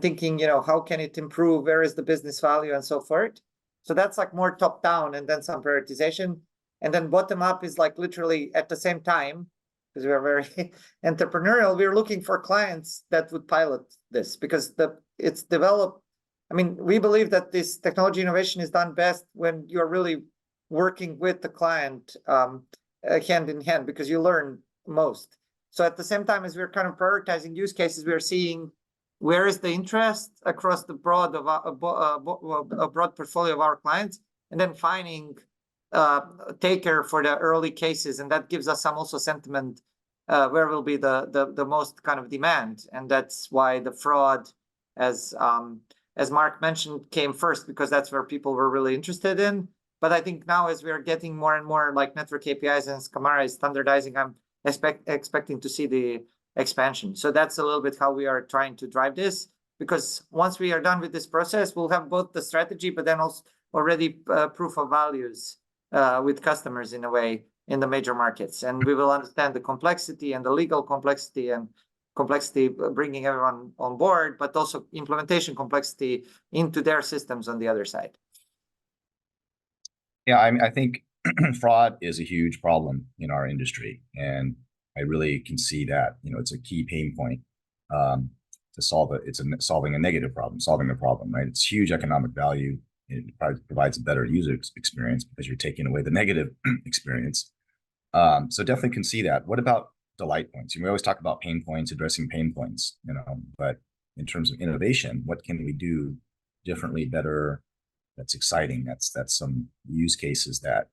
thinking, you know, how can it improve, where is the business value and so forth. So that's like more top down and then some prioritization. And then bottom up is like literally at the same time, because we are very entrepreneurial, we're looking for clients that would pilot this because it's developed. I mean, we believe that this technology innovation is done best when you're really working with the client hand in hand, because you learn most. So at the same time as we're kind of prioritizing use cases, we're seeing where is the interest across the broad portfolio of our clients, and then finding taker for the early cases, and that gives us some also sentiment where will be the most kind of demand, and that's why the fraud, as Mark mentioned, came first, because that's where people were really interested in. But I think now as we are getting more and more like network APIs and CAMARA is standardizing, I'm expecting to see the expansion. So that's a little bit how we are trying to drive this, because once we are done with this process, we'll have both the strategy, but then also already proof of values with customers in a way in the major markets. And we will understand the complexity and the legal complexity and complexity bringing everyone on board, but also implementation complexity into their systems on the other side. Yeah, I think fraud is a huge problem in our industry, and I really can see that, you know, it's a key pain point to solve it. It's solving a negative problem, solving a problem, right? It's huge economic value. It provides a better user experience because you're taking away the negative experience. So definitely can see that. What about delight points? We always talk about pain points, addressing pain points, you know, but in terms of innovation, what can we do differently, better? That's exciting. That's some use cases that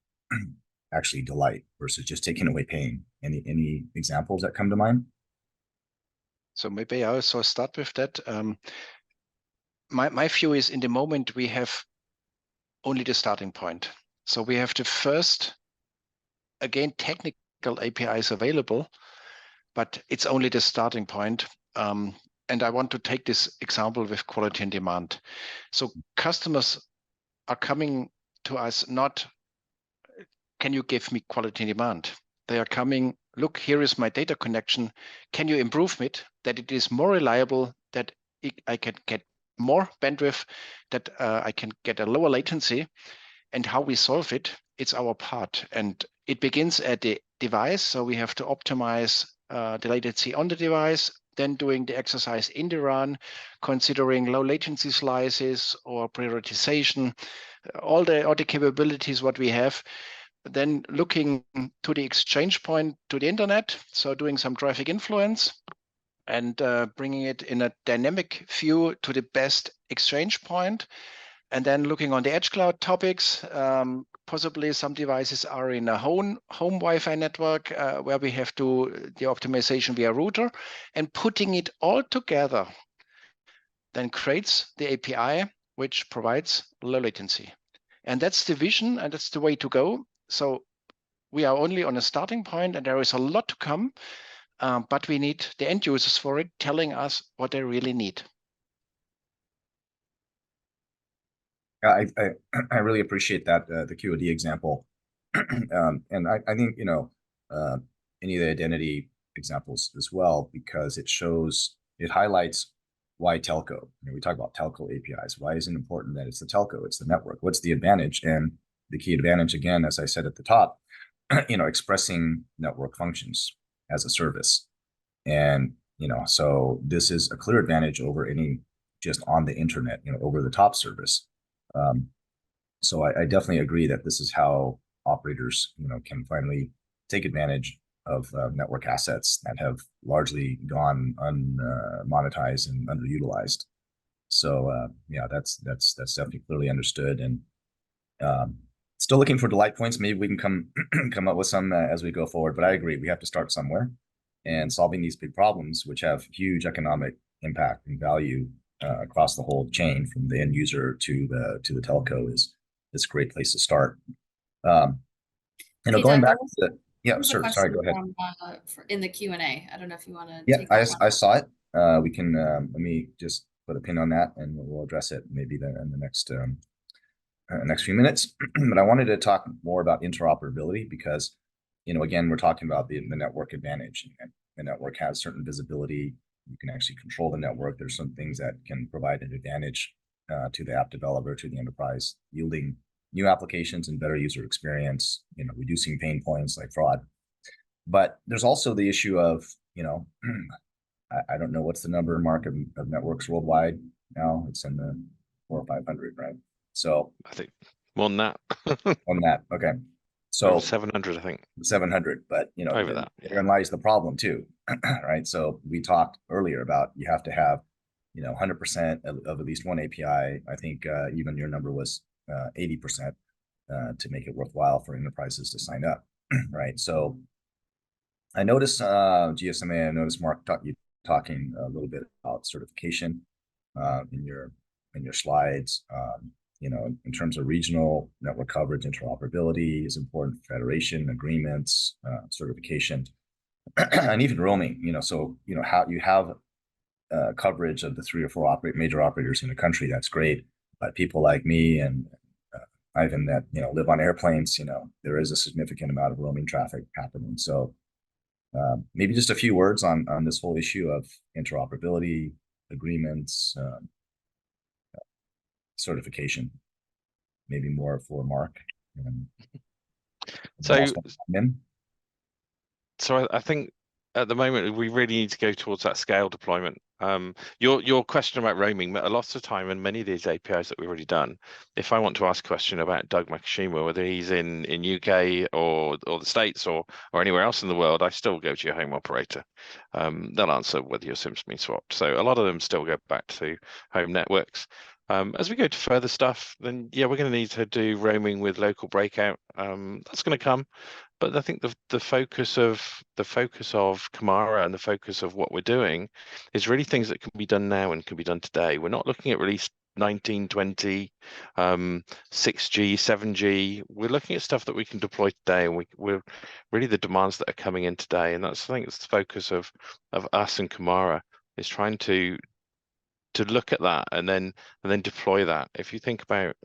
actually delight versus just taking away pain. Any examples that come to mind? So maybe I also start with that. My view is in the moment we have only the starting point. So we have the first, again, technical APIs available, but it's only the starting point. And I want to take this example with quality and demand. So customers are coming to us not, can you give me quality and demand? They are coming, look, here is my data connection. Can you improve it, that it is more reliable, that I can get more bandwidth, that I can get a lower latency? And how we solve it, it's our part. And it begins at the device. So we have to optimize the latency on the device, then doing the exercise in the RAN, considering low latency slices or prioritization, all the capabilities what we have. Then looking to the exchange point to the internet, so doing some traffic influence and bringing it in a dynamic view to the best exchange point. And then looking on the edge cloud topics, possibly some devices are in a home Wi-Fi network where we have to the optimization via router, and putting it all together then creates the API which provides low latency. And that's the vision, and that's the way to go. So we are only on a starting point, and there is a lot to come, but we need the end users for it, telling us what they really need. I really appreciate that, the QoD example. And I think, you know, any of the identity examples as well, because it highlights why telco. You know, we talk about telco APIs. Why is it important that it's the telco? It's the network. What's the advantage? And the key advantage, again, as I said at the top, you know, expressing network functions as a service. And, you know, so this is a clear advantage over any just on the internet, you know, over the top service. So I definitely agree that this is how operators, you know, can finally take advantage of network assets that have largely gone unmonetized and underutilized. So yeah, that's definitely clearly understood. And still looking for delight points. Maybe we can come up with some as we go forward. But I agree, we have to start somewhere, and solving these big problems, which have huge economic impact and value across the whole chain, from the end user to the telco, is a great place to start. You know, going back to the, yeah, sure. Sorry, go ahead. In the Q&A, I don't know if you want to. Yeah, I saw it. We can let me just put a pin on that, and we'll address it maybe in the next few minutes. But I wanted to talk more about interoperability, because, you know, again, we're talking about the network advantage, and the network has certain visibility. You can actually control the network. There's some things that can provide an advantage to the app developer, to the enterprise, yielding new applications and better user experience, you know, reducing pain points like fraud. But there's also the issue of, you know, I don't know what's the number, Mark, of networks worldwide now. It's in the 400 or 500, right? So I think more than that. On that, okay. So over 700, I think. 700, but you know, over that. Therein lies the problem too, right? So we talked earlier about you have to have, you know, 100% of at least one API. I think even your number was 80% to make it worthwhile for enterprises to sign up, right? So I noticed GSMA. I noticed Mark you talking a little bit about certification in your slides. You know, in terms of regional network coverage, interoperability is important. Federation agreements, certification, and even roaming. You know, so you know how you have coverage of the 3 or 4 major operators in the country. That's great, but people like me and Ivan that, you know, live on airplanes, you know, there is a significant amount of roaming traffic happening. So maybe just a few words on this whole issue of interoperability, agreements, certification, maybe more for Mark. So I think at the moment we really need to go towards that scale deployment. Your question about roaming, a lot of time, and many of these APIs that we've already done, if I want to ask a question about Doug Makishima, whether he's in UK or the States or anywhere else in the world, I still go to your home operator. They'll answer whether your SIM's been swapped. So a lot of them still go back to home networks. As we go to further stuff, then yeah, we're going to need to do roaming with local breakout. That's going to come. But I think the focus of CAMARA and the focus of what we're doing is really things that can be done now and can be done today. We're not looking at release 19, 20, 6G, 7G. We're looking at stuff that we can deploy today, and we're really the demands that are coming in today. And that's, I think, it's the focus of us and CAMARA, is trying to look at that and then deploy that. If you think about,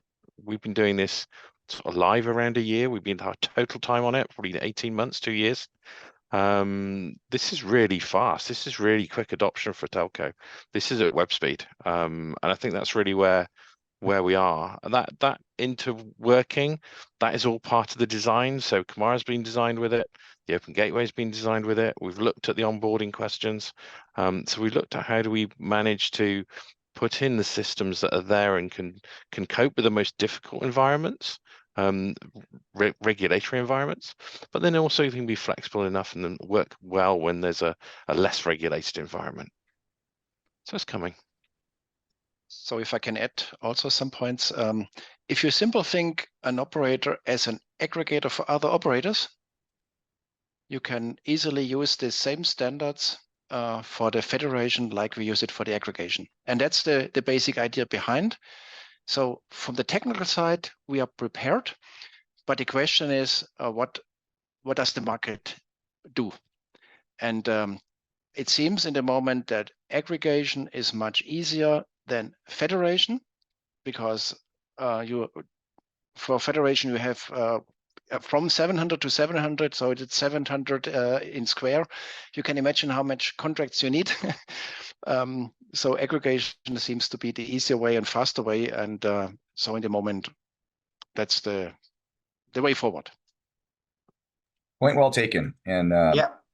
we've been doing this sort of live around a year. We've been our total time on it probably 18 months, 2 years. This is really fast. This is really quick adoption for telco. This is at web speed, and I think that's really where we are. And that into working, that is all part of the design. So CAMARA's been designed with it. The Open Gateway's been designed with it. We've looked at the onboarding questions. So we looked at how do we manage to put in the systems that are there and can cope with the most difficult environments, regulatory environments, but then also you can be flexible enough and then work well when there's a less regulated environment. So it's coming. So if I can add also some points, if you simply think an operator as an aggregator for other operators, you can easily use the same standards for the federation like we use it for the aggregation. And that's the basic idea behind. So from the technical side, we are prepared, but the question is, what does the market do? And it seems in the moment that aggregation is much easier than federation, because for federation you have from 700 to 700, so it's 700 in square. You can imagine how much contracts you need. So aggregation seems to be the easier way and faster way, and so in the moment, that's the way forward. Point well taken. And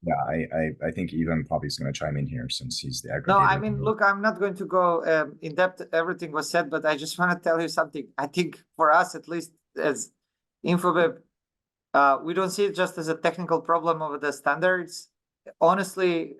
Yeah. I think Ivan probably is going to chime in here since he's the aggregator. No, I mean, look, I'm not going to go in depth. Everything was said, but I just want to tell you something. I think for us, at least as Infobip, we don't see it just as a technical problem of the standards. Honestly,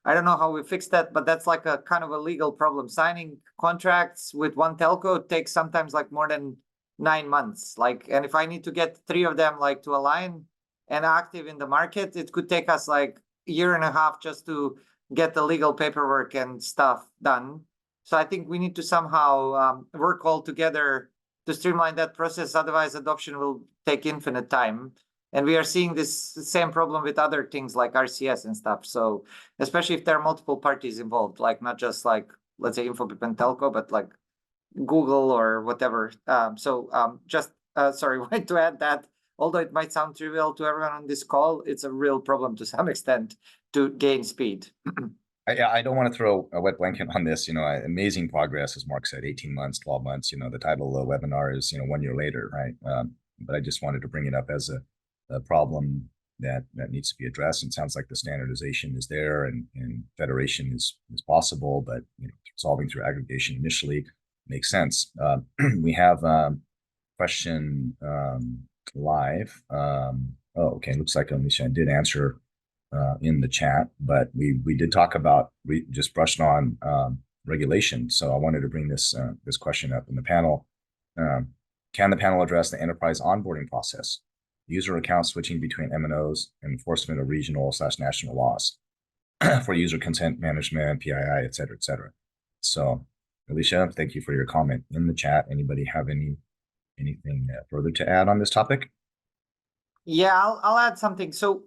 I don't know how we fix that, but that's like a kind of a legal problem. Signing contracts with one telco takes sometimes like more than 9 months. Like, and if I need to get 3 of them like to align and active in the market, it could take us like a year and a half just to get the legal paperwork and stuff done. So I think we need to somehow work all together to streamline that process. Otherwise, adoption will take infinite time. And we are seeing this same problem with other things like RCS and stuff. So especially if there are multiple parties involved, like not just like, let's say Infobip and Telco, but like Google or whatever. Sorry, wanted to add that, although it might sound trivial to everyone on this call, it's a real problem to some extent to gain speed. I don't want to throw a wet blanket on this, amazing progress, as Mark said, 18 months, 12 months, the title of the webinar is, 1 year later, right? But I just wanted to bring it up as a problem that needs to be addressed. And it sounds like the standardization is there and federation is possible, but, solving through aggregation initially makes sense. We have a question live. Okay, looks like Alicia did answer in the chat, but we did talk about, we just brushed on regulation. So I wanted to bring this question up in the panel. Can the panel address the enterprise onboarding process, user account switching between MNOs, and enforcement of regional/national laws for user consent management, PII, et cetera, et cetera? So Alicia, thank you for your comment in the chat. Anybody have anything further to add on this topic? Yeah, I'll add something. So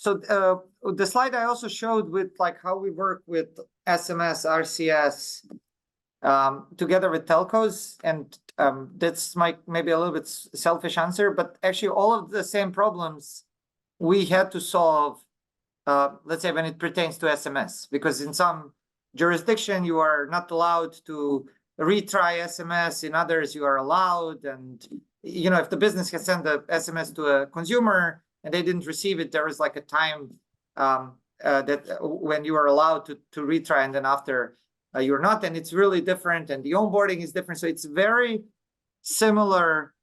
the slide I also showed with like how we work with SMS, RCS together with telcos, and that's maybe a little bit selfish answer, but actually all of the same problems we had to solve, let's say when it pertains to SMS, because in some jurisdiction you are not allowed to retry SMS, in others you are allowed, and if the business can send the SMS to a consumer and they didn't receive it, there is like a time that when you are allowed to retry, and then after you're not, and it's really different, and the onboarding is different. So it's very similar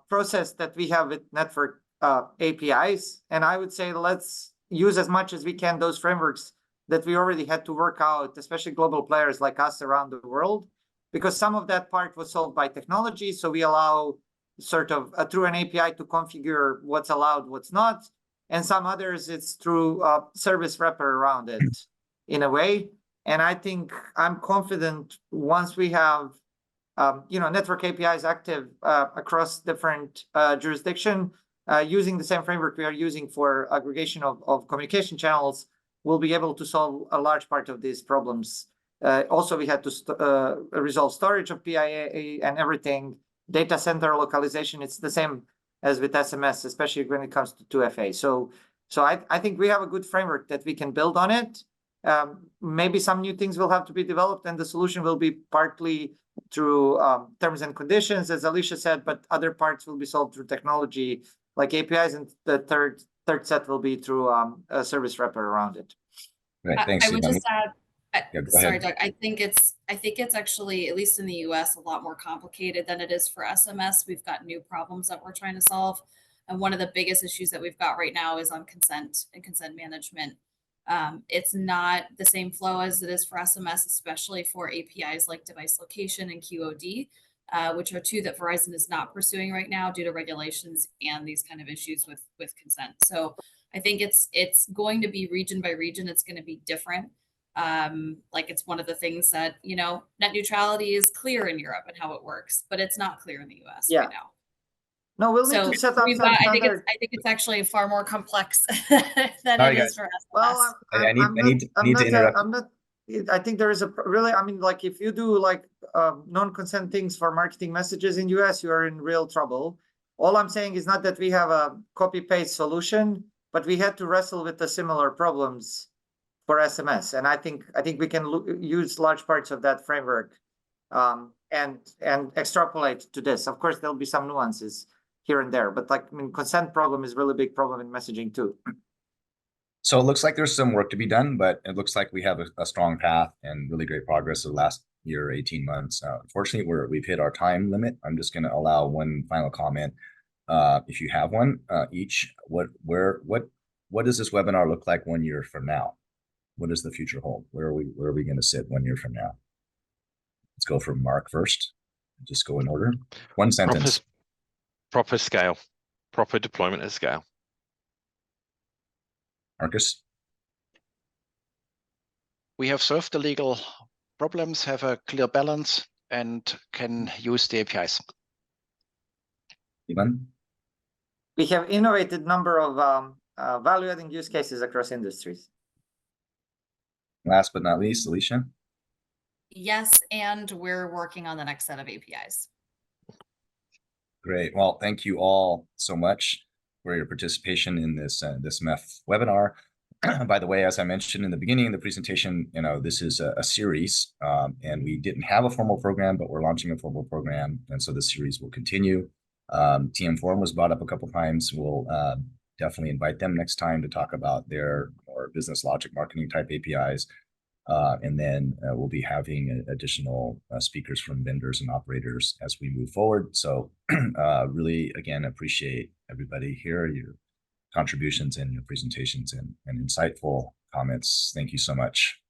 process that we have with network APIs. And I would say let's use as much as we can those frameworks that we already had to work out, especially global players like us around the world, because some of that part was solved by technology. So we allow sort of through an API to configure what's allowed, what's not. And some others, it's through service wrapper around it in a way. And I think I'm confident once we have, network APIs active across different jurisdiction, using the same framework we are using for aggregation of communication channels, we'll be able to solve a large part of these problems. Also, we had to resolve storage of PIA and everything, data center localization. It's the same as with SMS, especially when it comes to 2FA. So I think we have a good framework that we can build on it. Maybe some new things will have to be developed, and the solution will be partly through terms and conditions, as Alicia said, but other parts will be solved through technology like APIs, and the third set will be through a service wrapper around it. Right, thanks. I would just add, sorry, ahead. Doug. I think it's actually, at least in the US, a lot more complicated than it is for SMS. We've got new problems that we're trying to solve. And one of the biggest issues that we've got right now is on consent and consent management. It's not the same flow as it is for SMS, especially for APIs like device location and QOD. which are two that Verizon is not pursuing right now due to regulations and these kind of issues with consent. So I think it's going to be region by region. It's going to be different. Like it's one of the things that, you know, net neutrality is clear in Europe and how it works, but it's not clear in the US right now. No, we'll need to set up some standard. I think it's actually far more complex than it is for us. Well, I think there is a really, I mean, like if you do like non-consent things for marketing messages in US, you are in real trouble. All I'm saying is not that we have a copy-paste solution, but we had to wrestle with the similar problems for SMS. And I think we can use large parts of that framework and extrapolate to this. Of course, there'll be some nuances here and there, but like, I mean, consent problem is a really big problem in messaging too. So it looks like there's some work to be done, but it looks like we have a strong path and really great progress the last year, 18 months. Unfortunately, we've hit our time limit. I'm just going to allow one final comment. If you have one, each, what does this webinar look like 1 year from now? What does the future hold? Where are we going to sit 1 year from now? Let's go from Mark first. Just go in order. One sentence. Proper scale, proper deployment at scale. Markus? We have solved the legal problems, have a clear balance, and can use the APIs. Ivan? We have innovated number of value-adding use cases across industries. Last but not least, Alicia? Yes, and we're working on the next set of APIs. Great. Well, thank you all so much for your participation in this MEF webinar. By the way, as I mentioned in the beginning of the presentation, you know, this is a series, and we didn't have a formal program, but we're launching a formal program, and so the series will continue. TM Forum was brought up a couple of times. We'll definitely invite them next time to talk about their more business logic marketing type APIs. And then we'll be having additional speakers from vendors and operators as we move forward. So really, again, appreciate everybody here, your contributions and your presentations and insightful comments. Thank you so much.